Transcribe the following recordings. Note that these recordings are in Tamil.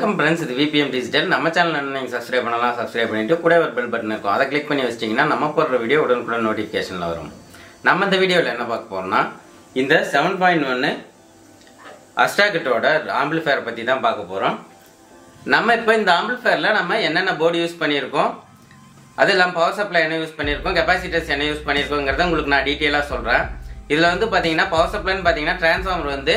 வணக்கம் ஃப்ரெண்ட்ஸ், இது விபிஎம் டிஜிட்டல். நம்ம சேனல் நீங்கள் சப்ஸ்கிரைப் பண்ணலாம். சப்ஸ்கிரைப் பண்ணிட்டு கூட ஒரு பெல் பட்டன் இருக்கும், அதை கிளிக் பண்ணி வச்சிட்டிங்கன்னா நம்ம போடுற வீடியோ உடனுக்குடன் நோட்டிஃபிகேஷனில் வரும். நம்ம இந்த வீடியோவில் என்ன பார்க்க போகிறோம்னா, இந்த 7.1 அஸ்ட்ராகிட்டோட ஆம்பிளிஃபயரை பற்றி தான் பார்க்க போகிறோம். நம்ம இப்போ இந்த ஆம்பிளிஃபயரில் நம்ம என்னென்ன போர்டு யூஸ் பண்ணியிருக்கோம், அது இல்லாமல் பவர் சப்ளை என்ன யூஸ் பண்ணியிருக்கோம், கெப்பாசிட்டர்ஸ் என்ன யூஸ் பண்ணியிருக்கோங்கிறத உங்களுக்கு நான் டீட்டெயிலாக சொல்கிறேன். இதில் வந்து பார்த்தீங்கன்னா பவர் சப்ளைன்னு பார்த்தீங்கன்னா டிரான்ஸ்ஃபார்மர் வந்து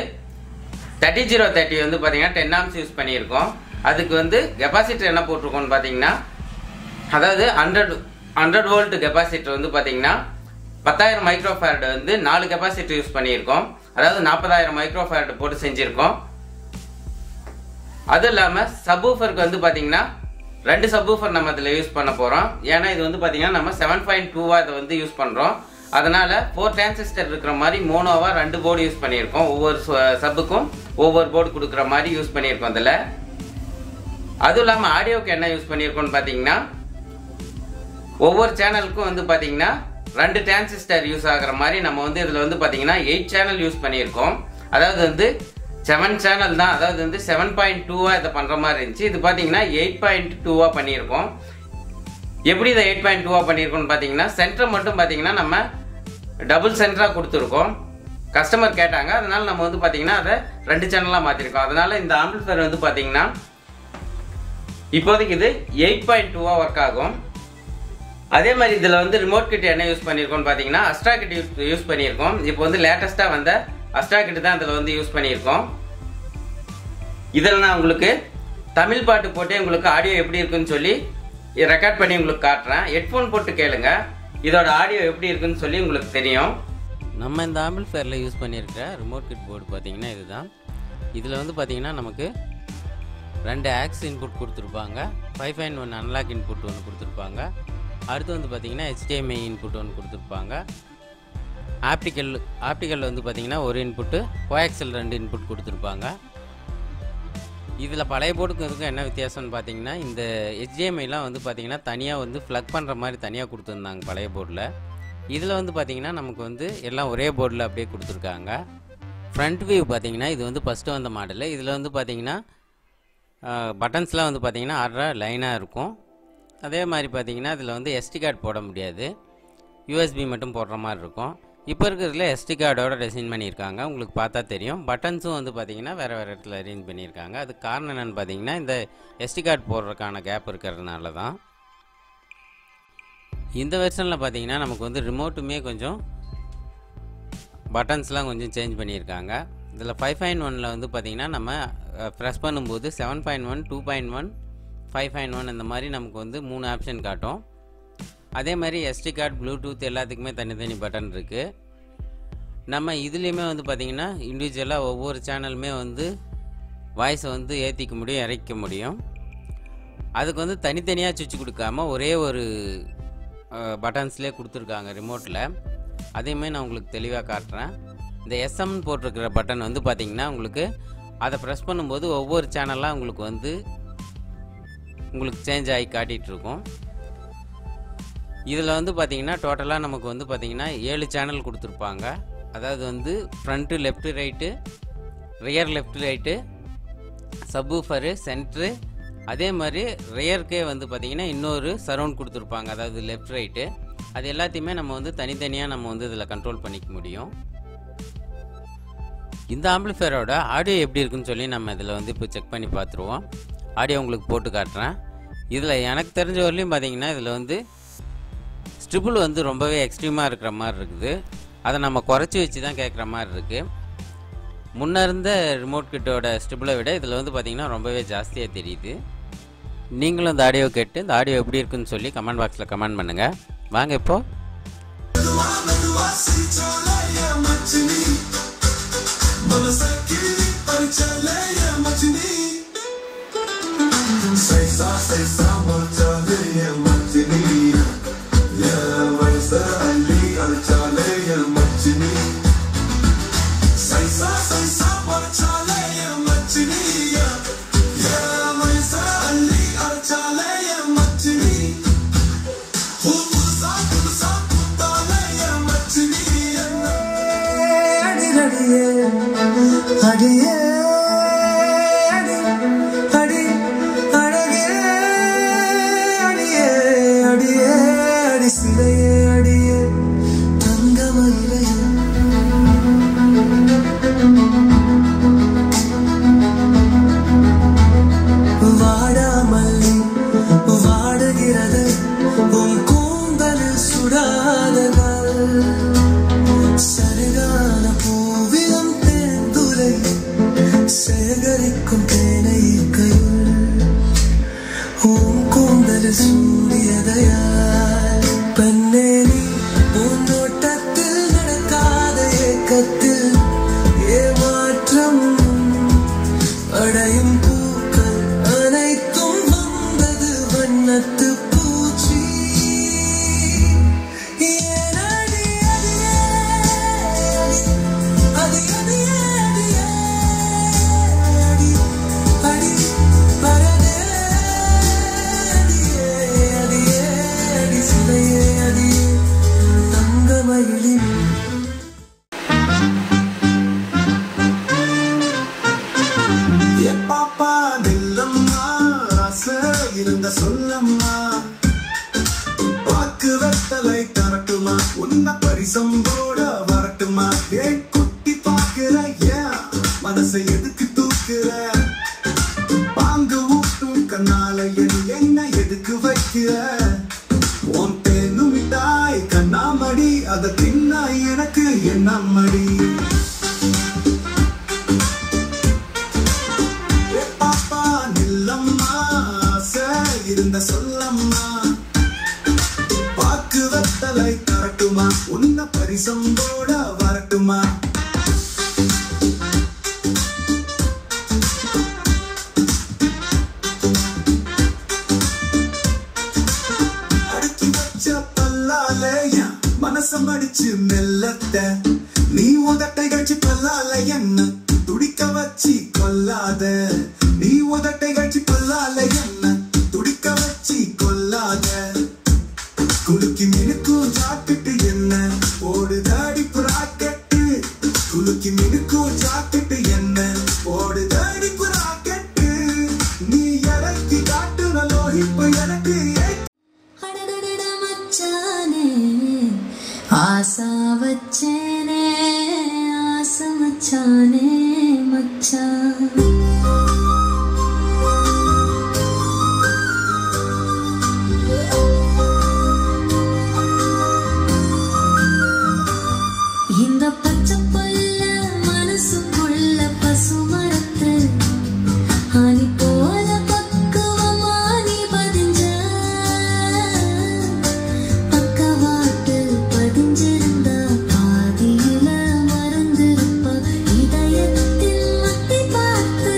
3030 வந்து பார்த்தீங்கன்னா 10 amps யூஸ் பண்ணியிருக்கோம். அதுக்கு வந்து கெப்பாசிட்டர் என்ன போட்டிருக்கோம்னு பார்த்தீங்கன்னா, அதாவது 100 வோல்ட் கெப்பாசிட்டர் வந்து பார்த்தீங்கன்னா 10,000 மைக்ரோஃபாரட் வந்து 4 கெப்பாசிட்டர் யூஸ் பண்ணியிருக்கோம். அதாவது 40,000 மைக்ரோஃபாரட் போட்டு செஞ்சுருக்கோம். அது இல்லாமல் சப்வூஃபருக்கு வந்து பார்த்தீங்கன்னா 2 சப்வூஃபர் நம்ம இதில் யூஸ் பண்ண போகிறோம். ஏன்னா இது வந்து பார்த்தீங்கன்னா நம்ம 7.2 இதை வந்து யூஸ் பண்ணுறோம். அதனால 4 டிரான்சிஸ்டர் இருக்கிற மாதிரி மோனோவா 2 போர்டு யூஸ் பண்ணியிருக்கோம். ஒவ்வொரு சப்புக்கும் ஒவ்வொரு போர்டு கொடுக்குற மாதிரி யூஸ் பண்ணியிருக்கோம் இதில். அதுவும் இல்லாமல் ஆடியோக்கு என்ன யூஸ் பண்ணியிருக்கோம்னு பார்த்தீங்கன்னா, ஒவ்வொரு சேனலுக்கும் வந்து பார்த்தீங்கன்னா 2 டிரான்சிஸ்டர் யூஸ் ஆகிற மாதிரி நம்ம வந்து இதில் வந்து பார்த்தீங்கன்னா 8 சேனல் யூஸ் பண்ணியிருக்கோம். அதாவது வந்து 7 சேனல் தான், அதாவது வந்து 7.2 இதை பண்ணுற மாதிரி இருந்துச்சு. இது பார்த்தீங்கன்னா 8.2 பண்ணியிருக்கோம். எப்படி இதை 8.2 பண்ணியிருக்கோம்னு பார்த்தீங்கன்னா, சென்டர் மட்டும் பார்த்தீங்கன்னா நம்ம டபுள் சென்டராக கொடுத்துருக்கோம். கஸ்டமர் கேட்டாங்க, அதனால நம்ம வந்து பார்த்தீங்கன்னா அதை 2 சேனலாக மாற்றிருக்கோம். அதனால இந்த ஆம்பிளிஃபயர் வந்து பார்த்தீங்கன்னா இப்போதைக்கு இது 8.2 ஒர்க் ஆகும். அதே மாதிரி இதில் வந்து ரிமோட் கிட் என்ன யூஸ் பண்ணியிருக்கோம்னு பார்த்தீங்கன்னா, அஸ்ட்ராகிட் யூஸ் பண்ணியிருக்கோம். இப்போ வந்து லேட்டஸ்ட்டாக வந்த அஸ்ட்ராகிட் தான் இதில் வந்து யூஸ் பண்ணியிருக்கோம். இதில் நான் உங்களுக்கு தமிழ் பாட்டு போட்டு உங்களுக்கு ஆடியோ எப்படி இருக்குன்னு சொல்லி ரெக்கார்ட் பண்ணி உங்களுக்கு காட்டுறேன். ஹெட்ஃபோன் போட்டு கேளுங்க, இதோட ஆடியோ எப்படி இருக்குன்னு சொல்லி உங்களுக்கு தெரியும். நம்ம இந்த ஆம்பிளிஃபயரில் யூஸ் பண்ணியிருக்கிற ரிமோட் கிட் போர்டு பார்த்தீங்கன்னா இதுதான். இதில் வந்து பார்த்தீங்கன்னா நமக்கு 2 ஆக்ஸ் இன்புட் கொடுத்துருப்பாங்க, 5.1 அனலாக் இன்புட் ஒன்று கொடுத்துருப்பாங்க. அடுத்து வந்து பார்த்தீங்கன்னா HDMI இன்புட் ஒன்று கொடுத்துருப்பாங்க. ஆப்டிக்கல் வந்து பார்த்தீங்கன்னா ஒரு இன்புட்டு, கோஆக்சல் 2 இன்புட் கொடுத்துருப்பாங்க. இதில் பழைய போர்டுக்கு இதுக்கும் என்ன வித்தியாசம்னு பார்த்தீங்கன்னா, இந்த HDMIலாம் வந்து பார்த்தீங்கன்னா தனியாக வந்து ப்ளக் பண்ணுற மாதிரி தனியாக கொடுத்துருந்தாங்க பழைய போர்டில். இதில் வந்து பார்த்தீங்கன்னா நமக்கு வந்து எல்லாம் ஒரே போர்டில் அப்படியே கொடுத்துருக்காங்க. ஃப்ரண்ட் வியூ பார்த்தீங்கன்னா இது வந்து ஃபஸ்ட்டு வந்த மாடலு. இதில் வந்து பார்த்தீங்கன்னா பட்டன்ஸ்லாம் வந்து பார்த்தீங்கன்னா 6 லைனாக இருக்கும். அதே மாதிரி பார்த்தீங்கன்னா இதில் வந்து SD கார்டு போட முடியாது, USB மட்டும் போடுற மாதிரி இருக்கும். இப்போ இருக்கிறதுல SD கார்டோட டிசைன் பண்ணியிருக்காங்க, உங்களுக்கு பார்த்தா தெரியும். பட்டன்ஸும் வந்து பார்த்தீங்கன்னா வேறு இடத்துல அரேஞ்ச் பண்ணியிருக்காங்க. அதுக்கு காரணம் என்னென்னு பார்த்தீங்கன்னா, இந்த SD கார்டு போடுறதுக்கான கேப் இருக்கிறதுனால தான். இந்த வெர்ஷனில் பார்த்தீங்கன்னா நமக்கு வந்து ரிமோட்டுமே கொஞ்சம் பட்டன்ஸ்லாம் கொஞ்சம் சேஞ்ச் பண்ணியிருக்காங்க. இதில் 5.1 வந்து பார்த்தீங்கன்னா நம்ம ப்ரெஸ் பண்ணும்போது 7.1, 2.1, 5.1 இந்த மாதிரி நமக்கு வந்து 3 ஆப்ஷன் காட்டும். அதே மாதிரி SD கார்டு, ப்ளூடூத் எல்லாத்துக்குமே தனித்தனி பட்டன் இருக்குது. நம்ம இதுலேயுமே வந்து பார்த்திங்கன்னா இண்டிவிஜுவலாக ஒவ்வொரு சேனலுமே வந்து வாய்ஸை வந்து ஏற்றிக்க முடியும், இறக்க முடியும். அதுக்கு வந்து தனித்தனியாக சுவிட்ச் கொடுக்காமல் ஒரே ஒரு பட்டன்ஸ்லேயே கொடுத்துருக்காங்க ரிமோட்டில். அதேமாதிரி நான் உங்களுக்கு தெளிவாக காட்டுறேன். இந்த SM போட்டிருக்கிற பட்டன் வந்து பார்த்திங்கன்னா உங்களுக்கு அதை ப்ரெஸ் பண்ணும்போது ஒவ்வொரு சேனலாக உங்களுக்கு சேஞ்ச் ஆகி காட்டிகிட்ருக்கும். இதில் வந்து பார்த்திங்கன்னா டோட்டலாக நமக்கு வந்து பார்த்திங்கன்னா 7 சேனல் கொடுத்துருப்பாங்க. அதாவது வந்து front left right, rear left right, subwoofer, centre, அதே மாதிரி ரியர்க்கே வந்து பார்த்திங்கன்னா இன்னொரு சரவுண்ட் கொடுத்துருப்பாங்க, அதாவது லெஃப்ட் ரைட்டு. அது எல்லாத்தையுமே நம்ம வந்து தனித்தனியாக நம்ம வந்து இதில் கண்ட்ரோல் பண்ணிக்க முடியும். இந்த ஆம்பிளிஃபயரோட ஆடியோ எப்படி இருக்குன்னு சொல்லி நம்ம இதில் வந்து இப்போ செக் பண்ணி பார்த்துருவோம். ஆடியோ உங்களுக்கு போட்டு காட்டுறேன். இதில் எனக்கு தெரிஞ்ச வரலையும் பார்த்திங்கன்னா இதில் வந்து ஸ்ட்ரிபிள் வந்து ரொம்பவே எக்ஸ்ட்ரீமாக இருக்கிற மாதிரி இருக்குது. அதை நம்ம குறைச்சி வச்சு தான் கேட்குற மாதிரி இருக்குது. முன்னே இருந்த ரிமோட் கிட்டோட ஸ்ட்ரிபிளை விட இதில் வந்து பார்த்திங்கன்னா ரொம்பவே ஜாஸ்தியாக தெரியுது. நீங்களும் இந்த ஆடியோ கேட்டு இந்த ஆடியோ எப்படி இருக்குன்னு சொல்லி கமெண்ட் பாக்ஸில் கமெண்ட் பண்ணுங்கள். வாங்க இப்போ அடியே அடி அடி சரியான பூவிலும் தேந்துரை சேகரிக்கும் தேனை கையுள் உன் கூந்தல் சூடியதையால் பெண்ணே நீ பூந்தோட்டத்தில் நடக்காத ஏக்கத்தில் ஏமாற்றம் அடையும் பூக்கள் அனைத்தும் வந்தது வண்ணத்து பூச்சி இருந்த சொல்லம்மா வாக்கு வெத்தலை தரட்டுமா உன்ன பரிசம்போட வரட்டுமா ஏன் குட்டி பாக்குற ஏன் மனசை எதுக்கு தூக்குற பாங்கு ஊட்டும் கண்ணால என்ன எதுக்கு வைக்கிற உன் தேனு மிட்டாய் கண்ணாமடி அதை தின்னா எனக்கு என்ன மடி இருந்த சொல்லம்மா வாக்கு வெத்தலை தரட்டுமா உன்ன பரிசம்போட வரட்டுமா அடுக்கி வச்ச பல்லாலையா மனசம் அடிச்சு மெல்லத்த நீ உதட்டை கழிச்சு பல்லால என்ன துடிக்க வச்சு கொல்லாத நீ உதட்டை கழிச்சு பல்லால என்ன துடிக்க வச்சு கொல்லாத குலுக்கி மினுக்கும் ஜாக்கெட்டு என்ன ஓடுதாடி புறாக்கெட்டு குலுக்கி மினுக்கும் ஜாக்கெட்டு என்ன ஓடுதாடி புறாக்கெட்டு நீ இறக்கி காட்டுற லோகிப்பு எனக்கு மச்சானே ஆசா வச்சேனே ஆசை மச்சானே மச்சான் பார்த்து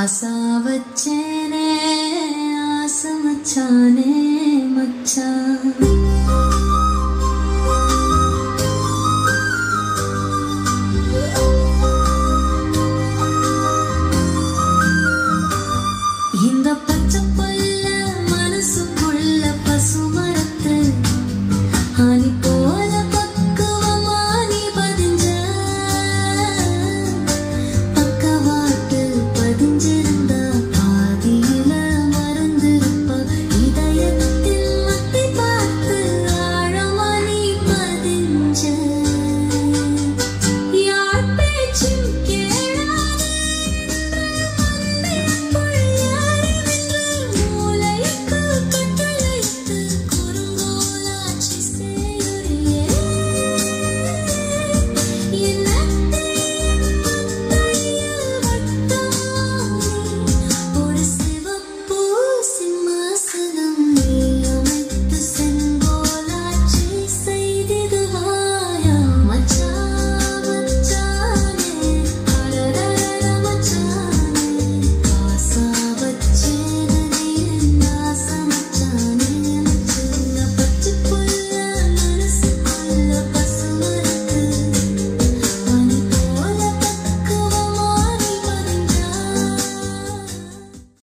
ஆசா வச்சேனே ஆசை மச்சானே மச்சான்